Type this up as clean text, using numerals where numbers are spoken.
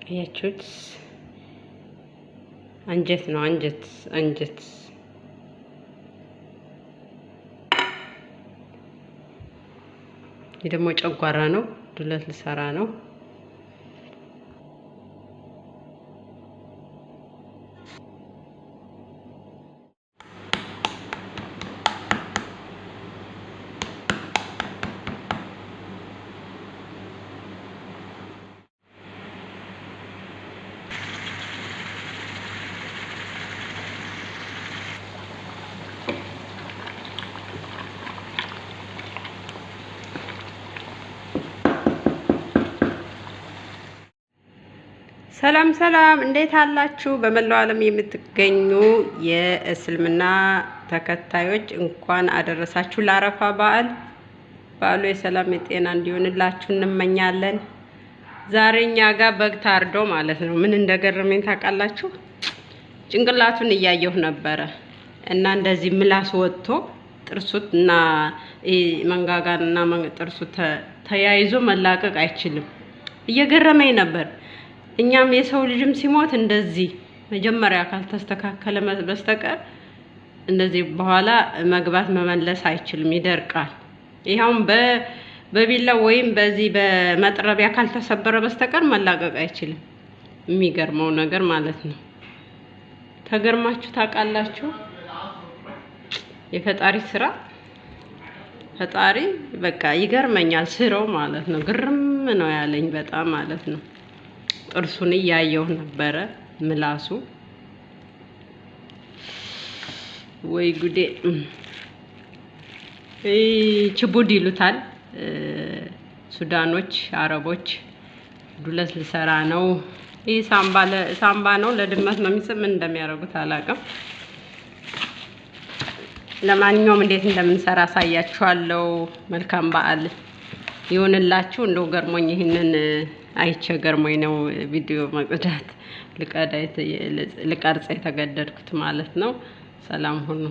አያችሁት? አንጀት ነው አንጀት። ይህ ደግሞ ጨጓራ ነው። ዱለት ልሰራ ነው። ሰላም እንዴት አላችሁ? በመላው ዓለም የምትገኙ የእስልምና ተከታዮች እንኳን አደረሳችሁ ለአረፋ በዓል። በዓሉ የሰላም የጤና እንዲሆንላችሁ እንመኛለን። ዛሬ እኛ ጋር በግ ታርዶ ማለት ነው። ምን እንደገረመኝ ታውቃላችሁ? ጭንቅላቱን እያየሁ ነበረ እና እንደዚህ ምላስ ወጥቶ ጥርሱና መንጋጋና ጥርሱ ተያይዞ መላቀቅ አይችልም። እየገረመኝ ነበር። እኛም የሰው ልጅም ሲሞት እንደዚህ መጀመሪያ ካልተስተካከለ በስተቀር እንደዚህ በኋላ መግባት መመለስ አይችልም፣ ይደርቃል። ይሄውን በቢላ ወይም በዚህ በመጥረቢያ ካልተሰበረ በስተቀር መላቀቅ አይችልም። የሚገርመው ነገር ማለት ነው። ተገርማችሁ ታውቃላችሁ? የፈጣሪ ስራ ፈጣሪ በቃ ይገርመኛል ስራው ማለት ነው። ግርም ነው ያለኝ በጣም ማለት ነው። ጥርሱን እያየሁ ነበረ ምላሱ ወይ ጉዴ። ችቡድ ይሉታል ሱዳኖች፣ አረቦች። ዱለት ልሰራ ነው። ይህ ሳምባ ነው። ለድመት ነው የሚስብ። ምን እንደሚያደርጉት አላውቅም። ለማንኛውም እንዴት እንደምንሰራ አሳያችኋለሁ። መልካም በዓል ይሁንላችሁ። እንደው ገርሞኝ ይሄንን አይቼ ገርሞኝ ነው ቪዲዮ መቅዳት ልቀርጽ የተገደድኩት ማለት ነው። ሰላም ሁኑ።